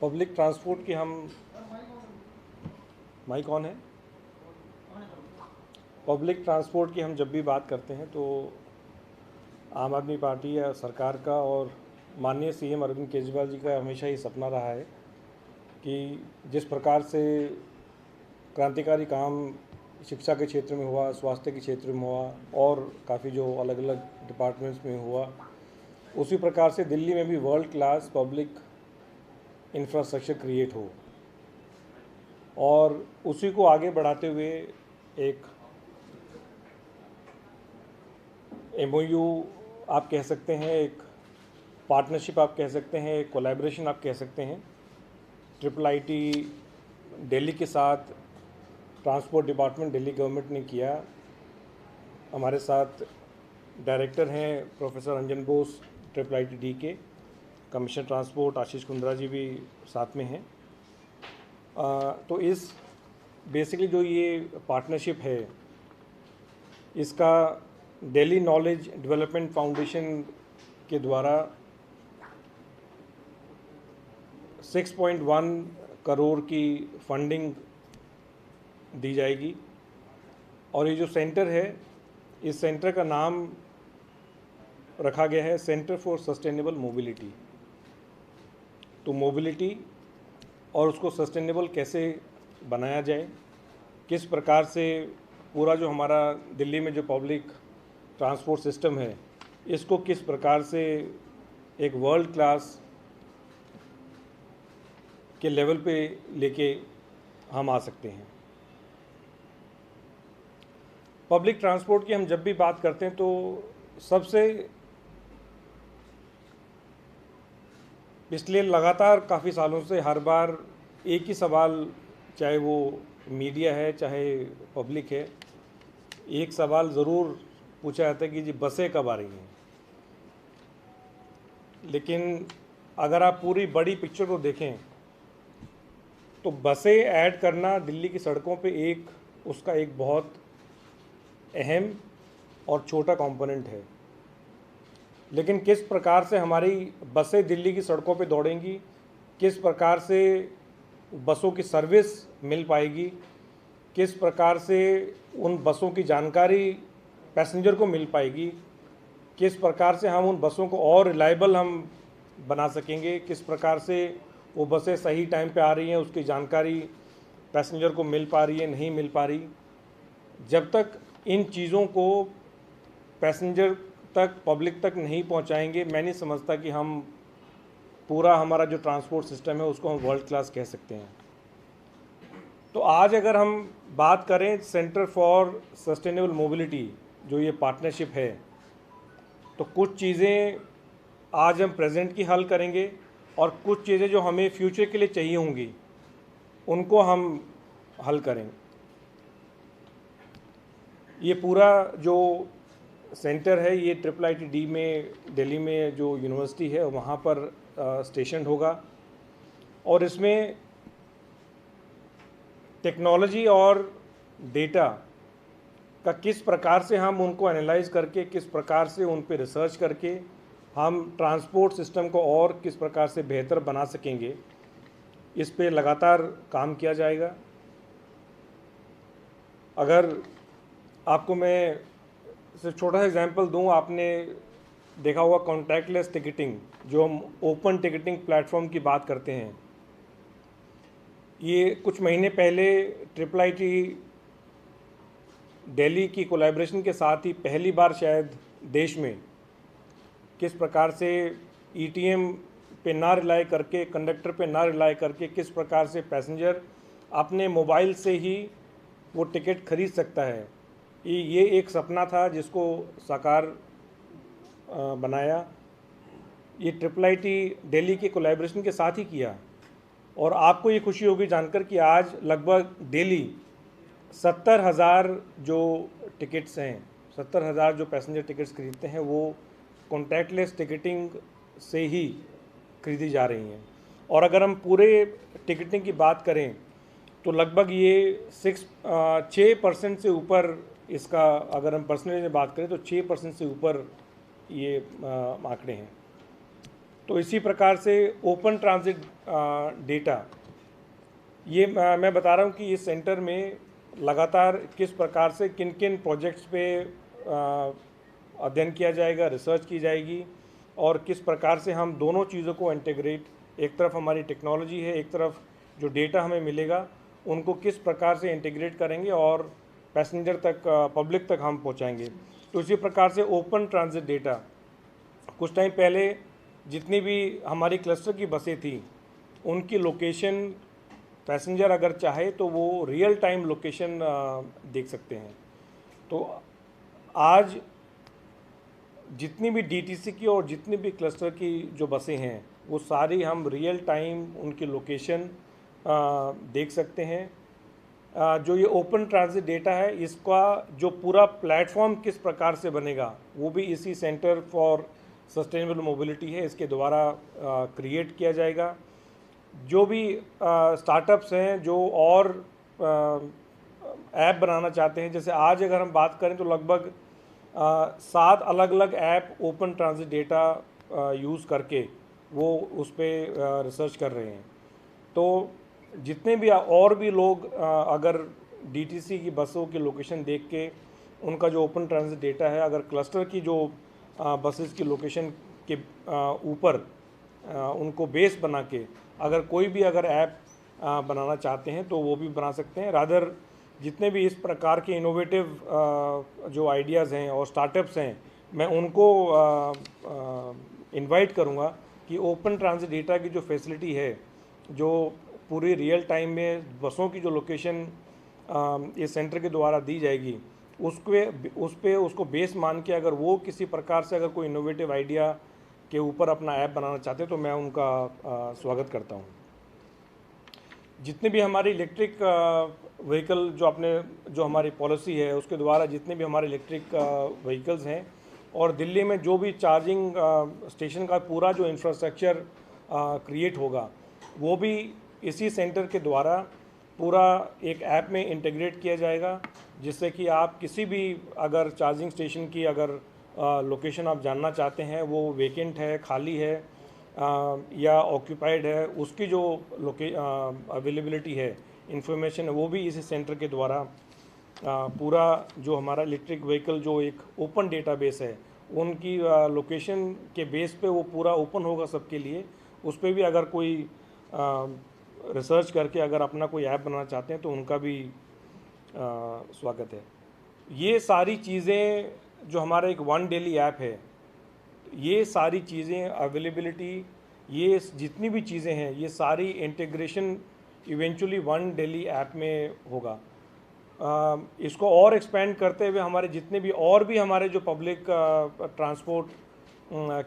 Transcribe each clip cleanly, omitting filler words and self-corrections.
Public transport की हम mic on है। पब्लिक ट्रांसपोर्ट की हम जब भी बात करते हैं तो आम आदमी पार्टी या सरकार का और माननीय सीएम अरविंद केजरीवाल जी का हमेशा ही सपना रहा है कि जिस प्रकार से क्रांतिकारी काम शिक्षा के क्षेत्र में हुआ, स्वास्थ्य के क्षेत्र में हुआ और काफ़ी जो अलग अलग डिपार्टमेंट्स में हुआ, उसी प्रकार से दिल्ली में भी world class public infrastructure create हो और उसी को आगे बढ़ाते हुए एक एमओयू आप कह सकते हैं, एक पार्टनरशिप आप कह सकते हैं, एक कोलैबोरेशन आप कह सकते हैं, IIIT दिल्ली के साथ ट्रांसपोर्ट डिपार्टमेंट दिल्ली गवर्नमेंट ने किया। हमारे साथ डायरेक्टर हैं प्रोफेसर अंजन बोस IIIT के, कमिश्नर ट्रांसपोर्ट आशीष कुंद्रा जी भी साथ में हैं। तो इस बेसिकली जो ये पार्टनरशिप है, इसका दिल्ली नॉलेज डेवलपमेंट फाउंडेशन के द्वारा 6.1 करोड़ की फंडिंग दी जाएगी और ये जो सेंटर है, इस सेंटर का नाम रखा गया है सेंटर फॉर सस्टेनेबल मोबिलिटी। तो मोबिलिटी और उसको सस्टेनेबल कैसे बनाया जाए, किस प्रकार से पूरा जो हमारा दिल्ली में जो पब्लिक ट्रांसपोर्ट सिस्टम है, इसको किस प्रकार से एक वर्ल्ड क्लास के लेवल पे लेके हम आ सकते हैं। पब्लिक ट्रांसपोर्ट की हम जब भी बात करते हैं तो सबसे पिछले लगातार काफ़ी सालों से हर बार एक ही सवाल, चाहे वो मीडिया है चाहे पब्लिक है, एक सवाल ज़रूर पूछा जाता है कि जी बसें कब आ रही हैं। लेकिन अगर आप पूरी बड़ी पिक्चर को देखें तो बसें ऐड करना दिल्ली की सड़कों पे उसका एक बहुत अहम और छोटा कंपोनेंट है। लेकिन किस प्रकार से हमारी बसें दिल्ली की सड़कों पे दौड़ेंगी, किस प्रकार से बसों की सर्विस मिल पाएगी, किस प्रकार से उन बसों की जानकारी पैसेंजर को मिल पाएगी, किस प्रकार से हम उन बसों को और रिलायबल हम बना सकेंगे, किस प्रकार से वो बसें सही टाइम पे आ रही हैं, उसकी जानकारी पैसेंजर को मिल पा रही है, नहीं मिल पा रही। जब तक इन चीज़ों को पैसेंजर तक, पब्लिक तक नहीं पहुंचाएंगे, मैं नहीं समझता कि हम पूरा हमारा जो ट्रांसपोर्ट सिस्टम है उसको हम वर्ल्ड क्लास कह सकते हैं। तो आज अगर हम बात करें सेंटर फॉर सस्टेनेबल मोबिलिटी, जो ये पार्टनरशिप है, तो कुछ चीज़ें आज हम प्रेजेंट की हल करेंगे और कुछ चीज़ें जो हमें फ्यूचर के लिए चाहिए होंगी उनको हम हल करेंगे। ये पूरा जो सेंटर है ये IIIT में दिल्ली में जो यूनिवर्सिटी है वहाँ पर स्टेशन होगा और इसमें टेक्नोलॉजी और डेटा का किस प्रकार से हम उनको एनालाइज करके, किस प्रकार से उन पे रिसर्च करके हम ट्रांसपोर्ट सिस्टम को और किस प्रकार से बेहतर बना सकेंगे, इस पे लगातार काम किया जाएगा। अगर आपको मैं सिर्फ छोटा सा एग्जांपल दूं, आपने देखा होगा कॉन्टैक्टलेस टिकटिंग, जो हम ओपन टिकटिंग प्लेटफॉर्म की बात करते हैं। ये कुछ महीने पहले IIIT दिल्ली की कोलैबोरेशन के साथ ही पहली बार शायद देश में किस प्रकार से ETM पे ना रिलाई करके, कंडक्टर पे ना रिलाई करके, किस प्रकार से पैसेंजर अपने मोबाइल से ही वो टिकट खरीद सकता है। ये एक सपना था जिसको साकार बनाया। ये IIIT दिल्ली के कोलैबोरेशन के साथ ही किया और आपको ये खुशी होगी जानकर कि आज लगभग डेली 70,000 जो टिकट्स हैं, 70,000 जो पैसेंजर टिकट्स खरीदते हैं वो कॉन्टैक्टलेस टिकटिंग से ही खरीदी जा रही हैं। और अगर हम पूरे टिकटिंग की बात करें तो लगभग ये 6% से ऊपर इसका, अगर हम परसेंटेज में बात करें तो 6% से ऊपर ये आंकड़े हैं। तो इसी प्रकार से ओपन ट्रांजिट डेटा, ये मैं बता रहा हूँ कि इस सेंटर में लगातार किस प्रकार से किन किन प्रोजेक्ट्स पे अध्ययन किया जाएगा, रिसर्च की जाएगी, और किस प्रकार से हम दोनों चीज़ों को इंटीग्रेट, एक तरफ हमारी टेक्नोलॉजी है, एक तरफ जो डेटा हमें मिलेगा उनको किस प्रकार से इंटीग्रेट करेंगे और पैसेंजर तक, पब्लिक तक हम पहुंचाएंगे। तो इसी प्रकार से ओपन ट्रांजिट डेटा, कुछ टाइम पहले जितनी भी हमारी क्लस्टर की बसें थी उनकी लोकेशन पैसेंजर अगर चाहे तो वो रियल टाइम लोकेशन देख सकते हैं। तो आज जितनी भी डीटीसी की और जितनी भी क्लस्टर की जो बसें हैं वो सारी हम रियल टाइम उनकी लोकेशन देख सकते हैं। जो ये ओपन ट्रांजिट डेटा है इसका जो पूरा प्लेटफॉर्म किस प्रकार से बनेगा वो भी इसी सेंटर फॉर सस्टेनेबल मोबिलिटी है इसके द्वारा क्रिएट किया जाएगा। जो भी स्टार्टअप्स हैं जो और ऐप बनाना चाहते हैं, जैसे आज अगर हम बात करें तो लगभग 7 अलग अलग app open transit data use करके वो उस पर रिसर्च कर रहे हैं। तो जितने भी और भी लोग अगर डीटीसी की बसों की लोकेशन देख के उनका जो ओपन ट्रांजिट डेटा है, अगर क्लस्टर की जो बसेस की लोकेशन के ऊपर उनको बेस बना के अगर कोई भी अगर ऐप बनाना चाहते हैं तो वो भी बना सकते हैं। रादर जितने भी इस प्रकार के इनोवेटिव जो आइडियाज़ हैं और स्टार्टअप्स हैं, मैं उनको इनवाइट करूँगा कि ओपन ट्रांजिट डेटा की जो फैसिलिटी है, जो पूरी रियल टाइम में बसों की जो लोकेशन इस सेंटर के द्वारा दी जाएगी उसको बेस मान के अगर वो किसी प्रकार से अगर कोई इनोवेटिव आइडिया के ऊपर अपना ऐप बनाना चाहते हैं तो मैं उनका स्वागत करता हूँ। जितने भी हमारी इलेक्ट्रिक व्हीकल जो हमारी पॉलिसी है उसके द्वारा जितने भी हमारे इलेक्ट्रिक व्हीकल्स हैं और दिल्ली में जो भी चार्जिंग स्टेशन का पूरा जो इंफ्रास्ट्रक्चर क्रिएट होगा वो भी इसी सेंटर के द्वारा पूरा एक ऐप में इंटीग्रेट किया जाएगा, जिससे कि आप किसी भी अगर चार्जिंग स्टेशन की अगर लोकेशन आप जानना चाहते हैं, वो वेकेंट है, खाली है या ऑक्यूपाइड है, उसकी जो अवेलेबिलिटी है, इंफॉर्मेशन है, वो भी इसी सेंटर के द्वारा पूरा जो हमारा इलेक्ट्रिक व्हीकल जो एक ओपन डेटाबेस है उनकी लोकेशन के बेस पे वो पूरा ओपन होगा सबके लिए। उस पर भी अगर कोई रिसर्च करके अगर अपना कोई ऐप बनाना चाहते हैं तो उनका भी स्वागत है। ये सारी चीज़ें जो हमारा एक वन डेली ऐप है, ये सारी चीज़ें अवेलेबिलिटी, ये जितनी भी चीज़ें हैं ये सारी integration eventually one daily app में होगा। इसको और एक्सपेंड करते हुए हमारे जितने भी और भी हमारे जो पब्लिक ट्रांसपोर्ट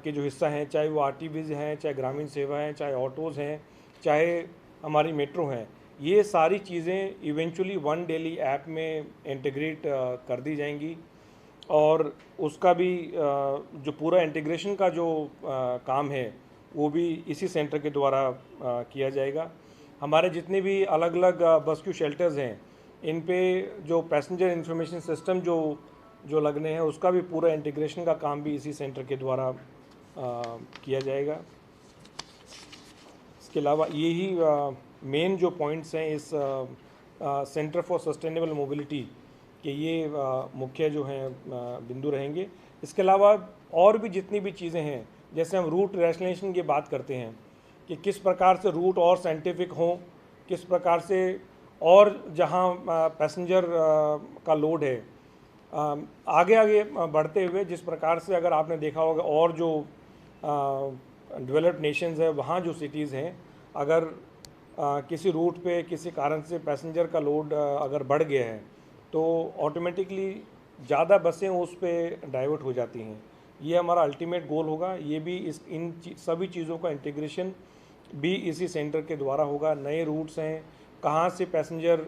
के जो हिस्सा हैं, चाहे वो आरटीवीज़ हैं, चाहे ग्रामीण सेवा हैं, चाहे ऑटोज़ हैं, चाहे हमारी मेट्रो हैं, ये सारी चीज़ें इवेंचुअली वन डेली ऐप में इंटीग्रेट कर दी जाएंगी और उसका भी जो पूरा इंटीग्रेशन का जो काम है वो भी इसी सेंटर के द्वारा किया जाएगा। हमारे जितने भी अलग अलग बस क्यू शेल्टर्स हैं इन पे जो पैसेंजर इंफॉर्मेशन सिस्टम जो लगने हैं उसका भी पूरा इंटीग्रेशन का काम भी इसी सेंटर के द्वारा किया जाएगा। इसके अलावा यही मेन जो पॉइंट्स हैं इस सेंटर फॉर सस्टेनेबल मोबिलिटी के, ये मुख्य जो हैं बिंदु रहेंगे। इसके अलावा और भी जितनी भी चीज़ें हैं, जैसे हम रूट रैशनलाइजेशन की बात करते हैं कि किस प्रकार से रूट और साइंटिफिक हों, किस प्रकार से और जहां पैसेंजर का लोड है आगे आगे बढ़ते हुए, जिस प्रकार से अगर आपने देखा होगा और जो डेवलप्ड नेशंस है वहाँ जो सिटीज़ हैं, अगर किसी रूट पे किसी कारण से पैसेंजर का लोड अगर बढ़ गया है तो ऑटोमेटिकली ज़्यादा बसें उस पे डाइवर्ट हो जाती हैं। ये हमारा अल्टीमेट गोल होगा। ये भी इन सभी चीज़ों का इंटीग्रेशन भी इसी सेंटर के द्वारा होगा। नए रूट्स हैं, कहाँ से पैसेंजर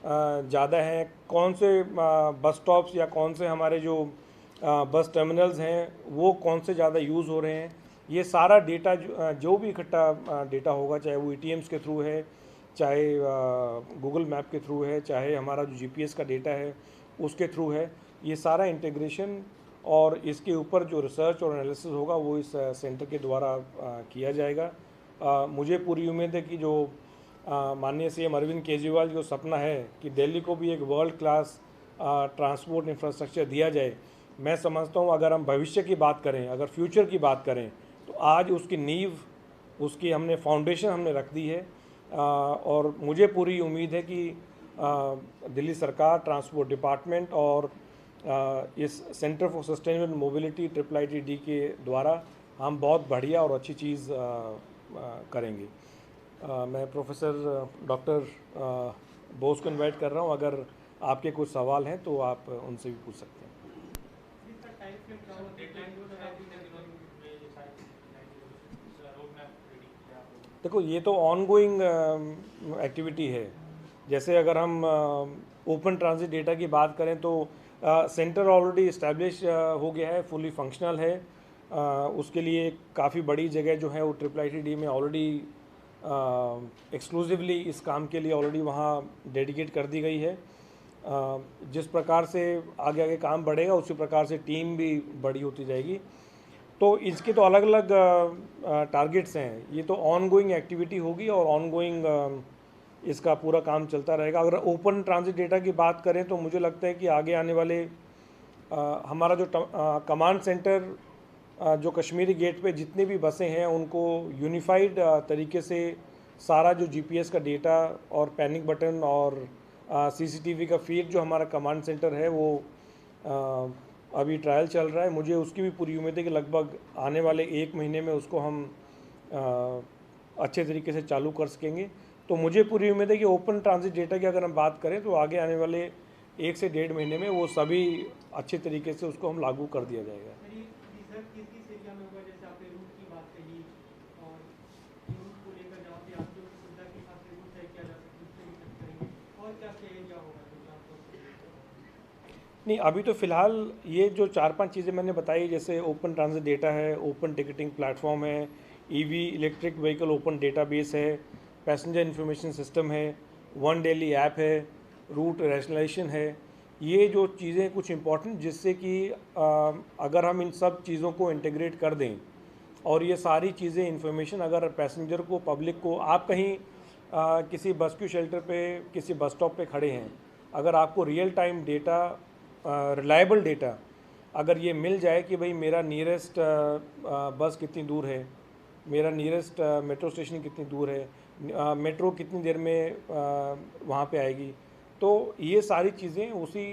ज़्यादा हैं, कौन से बस स्टॉप्स या कौन से हमारे जो बस टर्मिनल्स हैं वो कौन से ज़्यादा यूज़ हो रहे हैं, ये सारा डेटा जो भी इकट्ठा डेटा होगा, चाहे वो ETMs के थ्रू है, चाहे गूगल मैप के थ्रू है, चाहे हमारा जो GPS का डेटा है उसके थ्रू है, ये सारा इंटीग्रेशन और इसके ऊपर जो रिसर्च और एनालिसिस होगा वो इस सेंटर के द्वारा किया जाएगा। मुझे पूरी उम्मीद है कि जो माननीय सीएम अरविंद केजरीवाल जो सपना है कि दिल्ली को भी एक वर्ल्ड क्लास ट्रांसपोर्ट इंफ्रास्ट्रक्चर दिया जाए, मैं समझता हूँ अगर हम भविष्य की बात करें, अगर फ्यूचर की बात करें, तो आज उसकी नींव, उसकी हमने फाउंडेशन हमने रख दी है। और मुझे पूरी उम्मीद है कि दिल्ली सरकार, ट्रांसपोर्ट डिपार्टमेंट और इस centre for sustainable mobility IIIT के द्वारा हम बहुत बढ़िया और अच्छी चीज़ करेंगे। मैं प्रोफेसर डॉक्टर बोस को इनवाइट कर रहा हूँ, अगर आपके कुछ सवाल हैं तो आप उनसे भी पूछ सकते हैं। देखो, ये तो ऑनगोइंग एक्टिविटी है। जैसे अगर हम ओपन ट्रांजिट डेटा की बात करें तो सेंटर ऑलरेडी इस्टेब्लिश हो गया है, फुली फंक्शनल है। उसके लिए काफ़ी बड़ी जगह जो है वो IIIT में ऑलरेडी एक्सक्लूसिवली इस काम के लिए ऑलरेडी वहाँ डेडिकेट कर दी गई है। जिस प्रकार से आगे आगे काम बढ़ेगा उसी प्रकार से टीम भी बड़ी होती जाएगी। तो इसके तो अलग अलग टारगेट्स हैं। ये तो ऑनगोइंग एक्टिविटी होगी और ऑनगोइंग इसका पूरा काम चलता रहेगा। अगर ओपन ट्रांजिट डेटा की बात करें तो मुझे लगता है कि आगे आने वाले हमारा जो कमांड सेंटर जो कश्मीरी गेट पे जितने भी बसें हैं उनको यूनिफाइड तरीके से सारा जो GPS का डेटा और पैनिक बटन और CCTV का फीड जो हमारा कमांड सेंटर है वो अभी ट्रायल चल रहा है। मुझे उसकी भी पूरी उम्मीद है कि लगभग आने वाले 1 महीने में उसको हम अच्छे तरीके से चालू कर सकेंगे। तो मुझे पूरी उम्मीद है कि ओपन ट्रांजिट डेटा की अगर हम बात करें तो आगे आने वाले 1 से 1.5 महीने में वो सभी अच्छे तरीके से उसको हम लागू कर दिया जाएगा। नहीं, अभी तो फ़िलहाल ये जो 4-5 चीज़ें मैंने बताई, जैसे ओपन ट्रांजिट डेटा है, ओपन टिकटिंग प्लेटफॉर्म है, EV electric vehicle open database है, पैसेंजर इन्फॉर्मेशन सिस्टम है, वन दिल्ली ऐप है, रूट रैशनलाइजेशन है। ये जो चीज़ें कुछ इंपॉर्टेंट जिससे कि अगर हम इन सब चीज़ों को इंटीग्रेट कर दें और ये सारी चीज़ें इन्फॉर्मेशन अगर पैसेंजर को, पब्लिक को, आप कहीं किसी बस क्यू शेल्टर पे, किसी बस स्टॉप पे खड़े हैं, अगर आपको real time data, reliable data अगर ये मिल जाए कि भाई मेरा नियरेस्ट बस कितनी दूर है, मेरा नियरेस्ट मेट्रो स्टेशन कितनी दूर है, मेट्रो कितनी देर में वहाँ पे आएगी, तो ये सारी चीज़ें उसी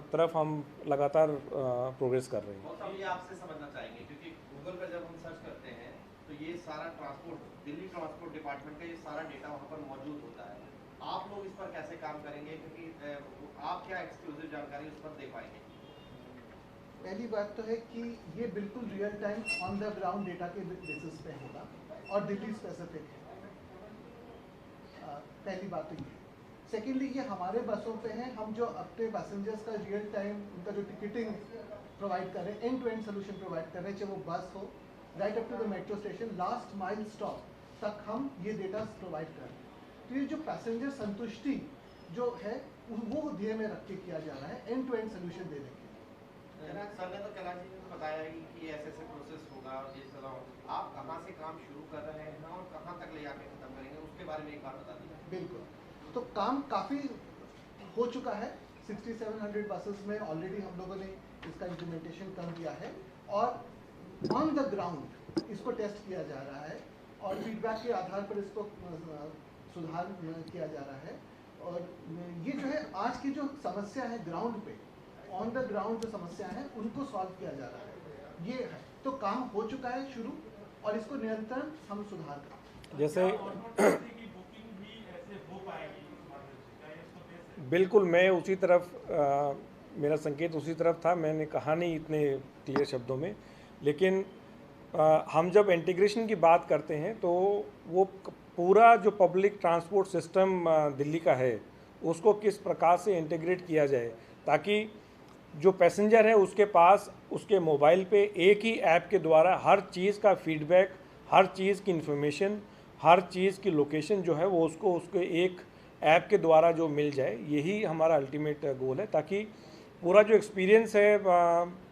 तरफ हम लगातार प्रोग्रेस कर रहे हैं। और हम ये आपसे समझना चाहेंगे क्योंकि गूगल पर जब हम सर्च करते हैं तो ये सारा दिल्ली ट्रांसपोर्ट डिपार्टमेंट का ये सारा डेटा वहाँ पर मौजूद होता है। आप लोग इस पर कैसे काम करेंगे, क्योंकि आप क्या एक्सक्लूसिव जानकारी उस पर दे पाएंगे? पहली बात तो है कि ये बिल्कुल real time on the ground data के बेसिस पे होगा और दिल्ली स्पेसिफिक है। पहली बात तो ये। सेकेंडली, ये हमारे बसों पे हैं, हम जो अपने पैसेंजर्स का रियल टाइम उनका जो टिकटिंग प्रोवाइड कर रहे हैं, end to end solution provide कर रहे हैं, चाहे वो बस हो, right up to the metro station, last mile stop तक हम ये डेटा प्रोवाइड कर रहे हैं। तो ये जो पैसेंजर संतुष्टि जो है वो ध्येय में रख के किया जा रहा है, एंड टू एंड सोल्यूशन देने के। सर ने तो कैलाश जी ने बताया कि ऐसे प्रोसेस होगा, ये चला, आप कहाँ से काम शुरू कर रहे हैं और कहाँ तक ले जाके खत्म करेंगे, उसके बारे में एक बार बता दीजिए। बिल्कुल, तो काम काफ़ी हो चुका है। 6700 बसेस में ऑलरेडी हम लोगों ने इसका इम्प्लीमेंटेशन कर दिया है और ऑन द ग्राउंड इसको टेस्ट किया जा रहा है और फीडबैक के आधार पर इसको सुधार किया जा रहा है। और ये जो है आज की जो समस्या है ग्राउंड पे, ऑन द ग्राउंड जो समस्या है उनको सॉल्व किया जा रहा है, ये है। तो काम हो चुका है शुरू और इसको निरंतर हम सुधार करें। जैसे बिल्कुल, मैं उसी तरफ मेरा संकेत उसी तरफ था, मैंने कहा नहीं इतने क्लियर शब्दों में, लेकिन हम जब इंटीग्रेशन की बात करते हैं तो वो पूरा जो पब्लिक ट्रांसपोर्ट सिस्टम दिल्ली का है उसको किस प्रकार से इंटीग्रेट किया जाए ताकि जो पैसेंजर है उसके पास उसके मोबाइल पे एक ही ऐप के द्वारा हर चीज़ का फीडबैक, हर चीज़ की इन्फॉर्मेशन, हर चीज़ की लोकेशन जो है वो उसको उसके एक ऐप के द्वारा जो मिल जाए, यही हमारा अल्टीमेट गोल है, ताकि पूरा जो एक्सपीरियंस है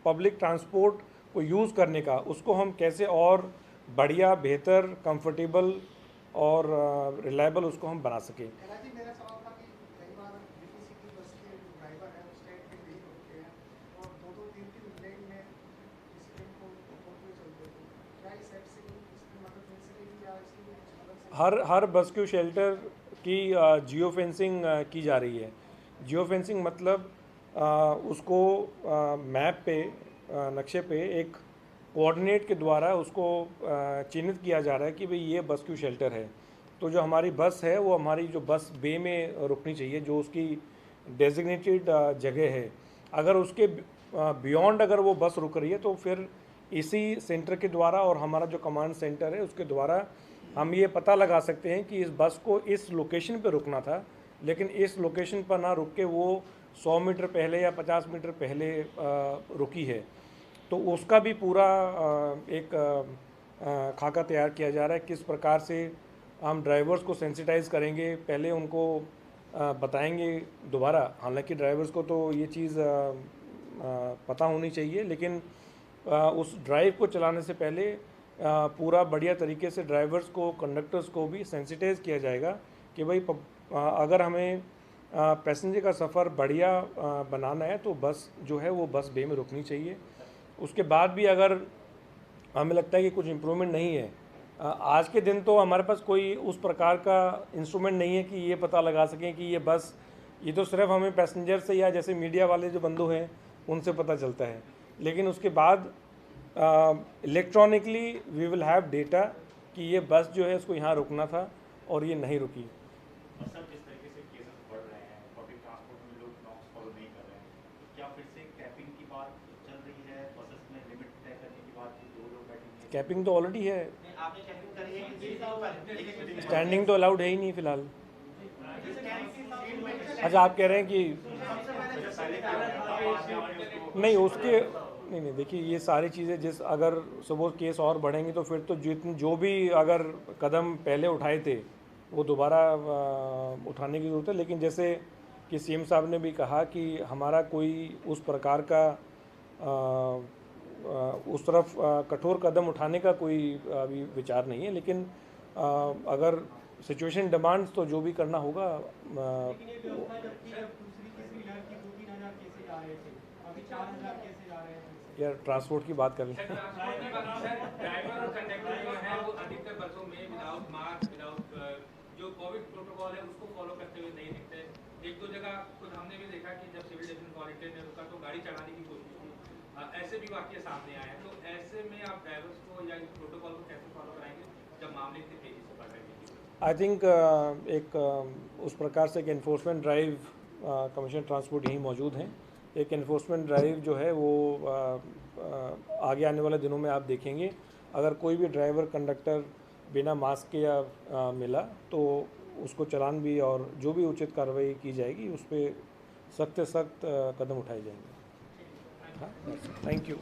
पब्लिक ट्रांसपोर्ट को यूज़ करने का, उसको हम कैसे और बढ़िया, बेहतर, कंफर्टेबल और रिलायबल उसको हम बना सकें। जी मेरा सवाल था कि कई बार डीटीसी की बस के जो ड्राइवर है वो स्टैंड पे नहीं रुकते हैं और 2-3 लेन में किसी दिन को होते हुए चलते हैं, क्या इस ऐप से इसकी मदद मिल सकेगी या इसकी कुछ अलग से? हर बस क्यू शेल्टर की जियो फेंसिंग की जा रही है। जियो फेंसिंग मतलब उसको मैप पे, नक्शे पे एक कोऑर्डिनेट के द्वारा उसको चिन्हित किया जा रहा है कि भाई ये बस क्यू शेल्टर है। तो जो हमारी बस है वो हमारी जो बस बे में रुकनी चाहिए, जो उसकी डेजिग्नेटेड जगह है। अगर उसके बियॉन्ड अगर वो बस रुक रही है तो फिर इसी सेंटर के द्वारा और हमारा जो कमांड सेंटर है उसके द्वारा हम ये पता लगा सकते हैं कि इस बस को इस लोकेशन पे रुकना था, लेकिन इस लोकेशन पर ना रुक के वो 100 मीटर पहले या 50 मीटर पहले रुकी है। तो उसका भी पूरा एक खाका तैयार किया जा रहा है, किस प्रकार से हम ड्राइवर्स को सेंसिटाइज़ करेंगे, पहले उनको बताएंगे दोबारा। हालांकि ड्राइवर्स को तो ये चीज़ पता होनी चाहिए, लेकिन उस ड्राइव को चलाने से पहले पूरा बढ़िया तरीके से ड्राइवर्स को, कंडक्टर्स को भी सेंसिटाइज़ किया जाएगा कि भाई अगर हमें पैसेंजर का सफ़र बढ़िया बनाना है तो बस जो है वो बस बे में रुकनी चाहिए। उसके बाद भी अगर हमें लगता है कि कुछ इम्प्रूवमेंट नहीं है, आज के दिन तो हमारे पास कोई उस प्रकार का इंस्ट्रूमेंट नहीं है कि ये पता लगा सकें कि ये बस, ये तो सिर्फ हमें पैसेंजर से या जैसे मीडिया वाले जो बंधु हैं उनसे पता चलता है। लेकिन उसके बाद electronically we will have data कि ये बस जो है इसको यहाँ रुकना था और ये नहीं रुकी। सर जिस तरीके से केसेस बढ़ रहे हैं, पब्लिक ट्रांसपोर्ट में लोग नॉर्म्स फॉलो नहीं कर रहे हैं, तो क्या फिर से कैपिंग की बात चल रही है? बसेस में लिमिट तय करने की बात की 2 लोग बैठेंगे? कैपिंग तो ऑलरेडी है, आपने कैपिंग करी है कि सीट पर? स्टैंडिंग तो अलाउड है ही नहीं फिलहाल। अच्छा, आप कह रहे हैं कि नहीं, उसके नहीं देखिए, ये सारी चीज़ें जिस अगर सपोज केस और बढ़ेंगे तो फिर तो जो भी अगर कदम पहले उठाए थे वो दोबारा उठाने की ज़रूरत है। लेकिन जैसे कि सीएम साहब ने भी कहा कि हमारा कोई उस प्रकार का उस तरफ कठोर कदम उठाने का कोई अभी विचार नहीं है, लेकिन अगर सिचुएशन डिमांड्स तो जो भी करना होगा। यार ट्रांसपोर्ट की बात कर लें। ड्राइवर और कंडक्टर जो है वो अधिकतर बसों में विदाउट मास्क, विदाउट जो कोविड प्रोटोकॉल है उसको फॉलो करते हुए नहीं दिखते। 1-2 जगह खुद हमने भी देखा कि जब सिविल डिफेंस वॉलंटियर ने रुका तो गाड़ी चढ़ाने की कोशिश की। ऐसे भी वाकये सामने आए हैं। तो ऐसे में आप ड्राइवर्स को या इस प्रोटोकॉल को कैसे फॉलो कराएंगे जब मामले इतनी तेजी से बढ़ रहे हैं? आई थिंक एक उस प्रकार से एक इन्फोर्समेंट ड्राइव कमिश्नर ट्रांसपोर्ट यहीं मौजूद हैं। एक इन्फोर्समेंट ड्राइव जो है वो आगे आने वाले दिनों में आप देखेंगे। अगर कोई भी ड्राइवर कंडक्टर बिना मास्क के या मिला तो उसको चालान भी और जो भी उचित कार्रवाई की जाएगी उस पर सख्त से सख्त कदम उठाए जाएंगे। हाँ, थैंक यू।